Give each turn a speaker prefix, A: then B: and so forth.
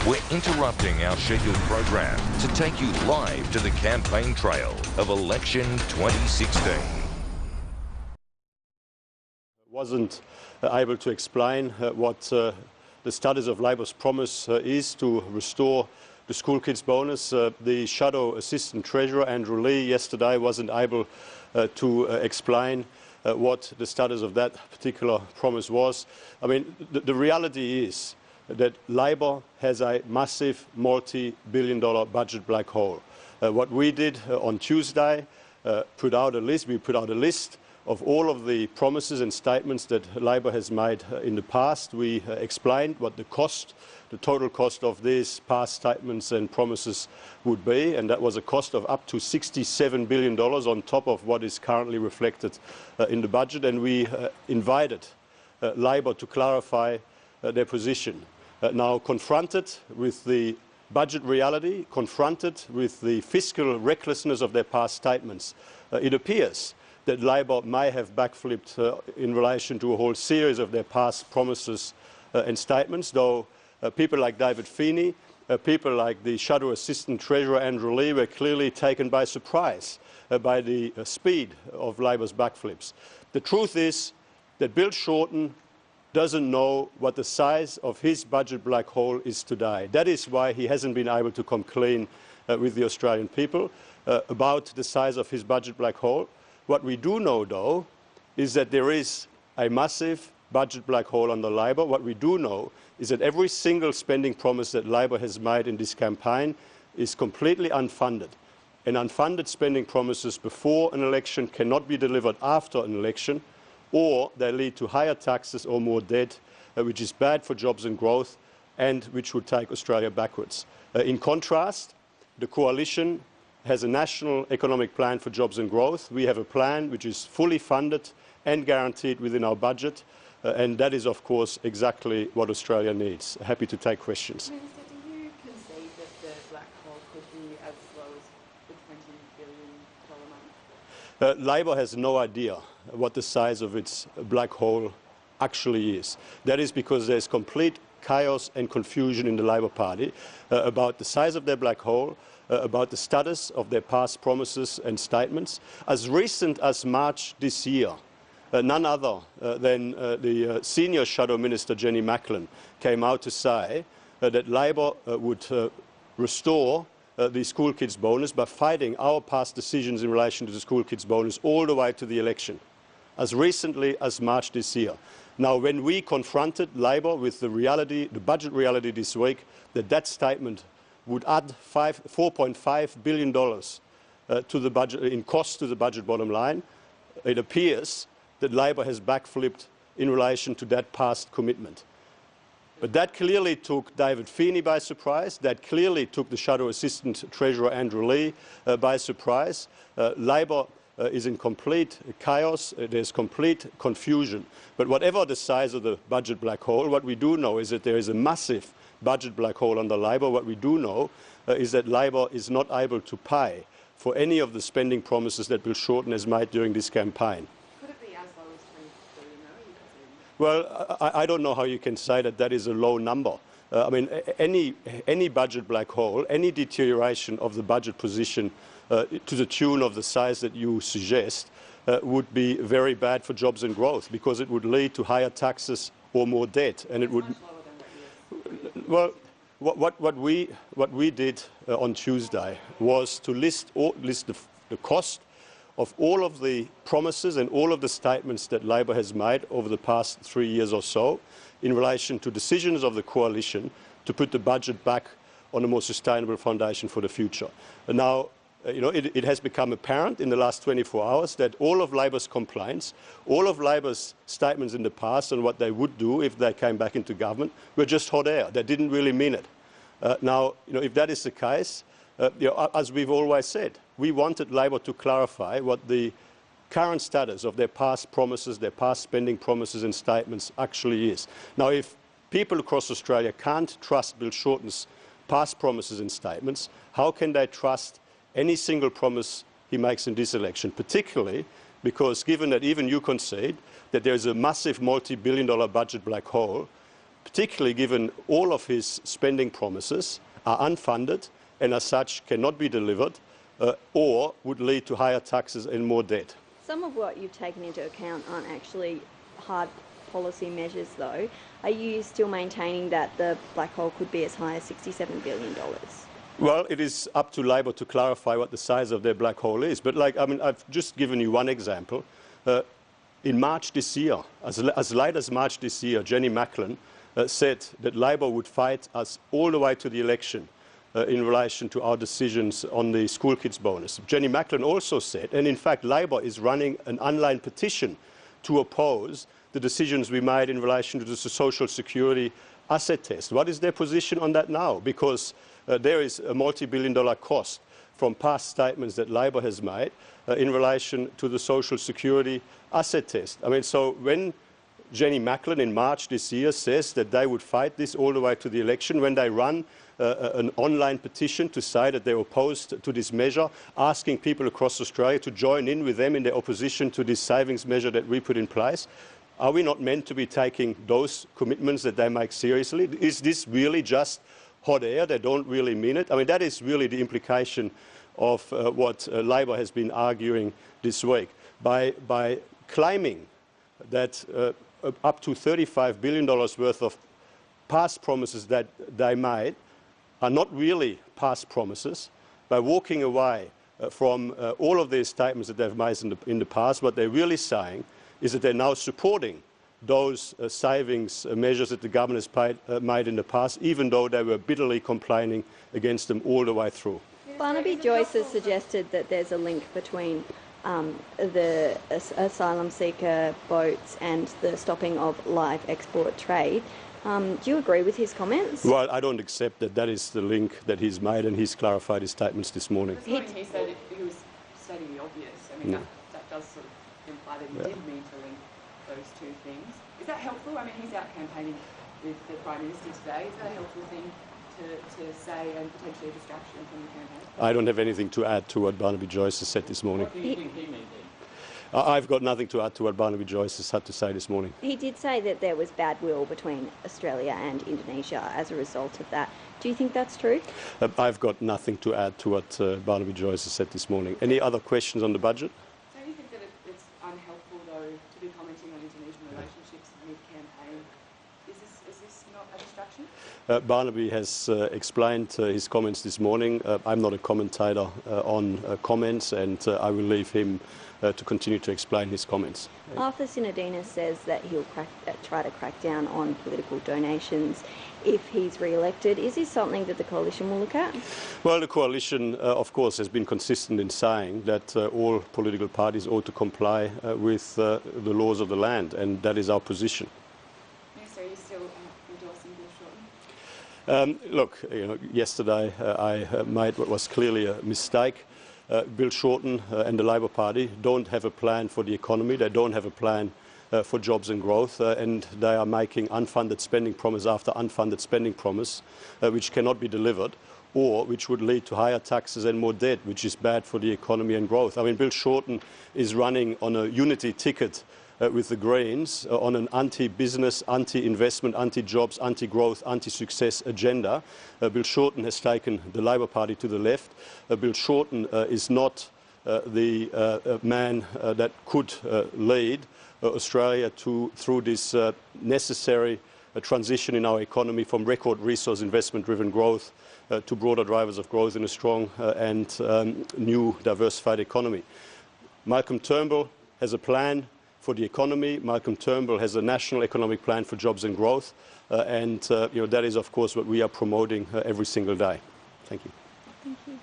A: We're interrupting our scheduled program to take you live to the campaign trail of election 2016.
B: Wasn't able to explain what the status of Labor's promise is to restore the school kids bonus. The Shadow Assistant Treasurer, Andrew Lee, yesterday wasn't able to explain what the status of that particular promise was. I mean, the reality is that Labor has a massive multi-billion-dollar budget black hole. What we did on Tuesday, we put out a list of all of the promises and statements that Labor has made in the past. We explained what the total cost of these past statements and promises would be, and that was a cost of up to $67 billion on top of what is currently reflected in the budget. And we invited Labor to clarify their position. Now, confronted with the budget reality, confronted with the fiscal recklessness of their past statements, it appears that Labor may have backflipped in relation to a whole series of their past promises and statements, though people like David Feeney, people like the Shadow Assistant Treasurer Andrew Lee were clearly taken by surprise by the speed of Labor's backflips. The truth is that Bill Shorten doesn't know what the size of his budget black hole is today. That is why he hasn't been able to come clean with the Australian people about the size of his budget black hole. What we do know, though, is that there is a massive budget black hole under Labor. What we do know is that every single spending promise that Labor has made in this campaign is completely unfunded. And unfunded spending promises before an election cannot be delivered after an election, or they lead to higher taxes or more debt, which is bad for jobs and growth and which would take Australia backwards. In contrast, the coalition has a national economic plan for jobs and growth. We have a plan which is fully funded and guaranteed within our budget, and that is, of course, exactly what Australia needs. Happy to take questions.
C: Minister, do you concede that the black hole could be as low as the $20 billion mark?
B: Labor has no idea what the size of its black hole actually is. That is because there's complete chaos and confusion in the Labor Party about the size of their black hole, about the status of their past promises and statements. As recent as March this year, none other than the senior Shadow Minister, Jenny Macklin, came out to say that Labor would restore the school kids bonus by fighting our past decisions in relation to the school kids bonus all the way to the election, as recently as March this year. Now, when we confronted Labor with the reality, the budget reality this week, that statement would add $4.5 billion to the budget, in cost to the budget bottom line, it appears that Labor has backflipped in relation to that past commitment. But that clearly took David Feeney by surprise. That clearly took the Shadow Assistant Treasurer Andrew Lee by surprise. Labor is in complete chaos. There's complete confusion. But whatever the size of the budget black hole, what we do know is that there is a massive budget black hole under Labor. What we do know is that Labor is not able to pay for any of the spending promises that Bill Shorten has made during this campaign.
C: Could it be as low as $20 billion?
B: Well, I don't know how you can say that that is a low number. I mean, any budget black hole, any deterioration of the budget position to the tune of the size that you suggest would be very bad for jobs and growth, because it would lead to higher taxes or more debt, and it would. Well, what we did on Tuesday was to list the cost of all of the promises and all of the statements that Labor has made over the past 3 years or so in relation to decisions of the coalition to put the budget back on a more sustainable foundation for the future. And now, it has become apparent in the last 24 hours that all of Labor's complaints, all of Labor's statements in the past on what they would do if they came back into government were just hot air. They didn't really mean it. Now, if that is the case, as we've always said, we wanted Labor to clarify what the current status of their past promises, their past spending promises and statements actually is. Now, if people across Australia can't trust Bill Shorten's past promises and statements, how can they trust any single promise he makes in this election, particularly because, given that even you concede that there is a massive multi-billion-dollar budget black hole, particularly given all of his spending promises are unfunded and as such cannot be delivered or would lead to higher taxes and more debt.
D: Some of what you've taken into account aren't actually hard policy measures, though. Are you still maintaining that the black hole could be as high as $67 billion?
B: Well, it is up to Labor to clarify what the size of their black hole is. But I've just given you one example. In March this year, as late as March this year, Jenny Macklin said that Labor would fight us all the way to the election in relation to our decisions on the school kids bonus. Jenny Macklin also said, and in fact Labor is running an online petition to oppose the decisions we made in relation to the social security asset test. What is their position on that now? Because there is a multi-billion-dollar cost from past statements that Labor has made in relation to the social security asset test. I mean, so when Jenny Macklin in March this year says that they would fight this all the way to the election, when they run an online petition to say that they're opposed to this measure, asking people across Australia to join in with them in their opposition to this savings measure that we put in place, are we not meant to be taking those commitments that they make seriously? Is this really just hot air? They don't really mean it? I mean, that is really the implication of what Labor has been arguing this week. By claiming that up to $35 billion worth of past promises that they made are not really past promises, by walking away from all of these statements that they've made in the past, what they're really saying is that they're now supporting those savings measures that the government has made in the past, even though they were bitterly complaining against them all the way through.
D: Barnaby Joyce has suggested that there's a link between the asylum seeker boats and the stopping of live export trade. Do you agree with his comments?
B: Well, I don't accept that that is the link that he's made, and he's clarified his statements this morning.
C: This morning he said he was stating the obvious. I mean, that does sort of imply that he did mean to link those two things. Is that helpful? I mean, he's out campaigning with the Prime Minister today. Is that a helpful thing to say and potentially a distraction from the campaign?
B: I don't have anything to add to what Barnaby Joyce has said this morning.
C: What do you think he meant?
B: I've got nothing to add to what Barnaby Joyce has had to say this morning.
D: He did say that there was bad will between Australia and Indonesia as a result of that. Do you think that's true?
B: I've got nothing to add to what Barnaby Joyce has said this morning. Any other questions on the budget?
C: Don't you think that it's unhelpful, though, to be commenting on Indonesian relationships mid-campaign? Is this not a distraction?
B: Barnaby has explained his comments this morning. I'm not a commentator on comments, and I will leave him to continue to explain his comments.
D: Arthur Sinodinos says that he'll try to crack down on political donations if he's re-elected. Is this something that the Coalition will look at?
B: Well, the Coalition, of course, has been consistent in saying that all political parties ought to comply with the laws of the land, and that is our position.
C: Minister, are you still endorsing Bill Shorten?
B: Look, yesterday I made what was clearly a mistake. Bill Shorten and the Labor Party don't have a plan for the economy. They don't have a plan for jobs and growth, and they are making unfunded spending promise after unfunded spending promise, which cannot be delivered, or which would lead to higher taxes and more debt, which is bad for the economy and growth. I mean, Bill Shorten is running on a unity ticket with the Greens on an anti-business, anti-investment, anti-jobs, anti-growth, anti-success agenda. Bill Shorten has taken the Labor Party to the left. Bill Shorten is not the man that could lead Australia through this necessary transition in our economy from record resource investment-driven growth to broader drivers of growth in a strong and new diversified economy. Malcolm Turnbull has a plan for the economy. Malcolm Turnbull has a national economic plan for jobs and growth, and that is, of course, what we are promoting every single day. Thank you.
D: Thank you.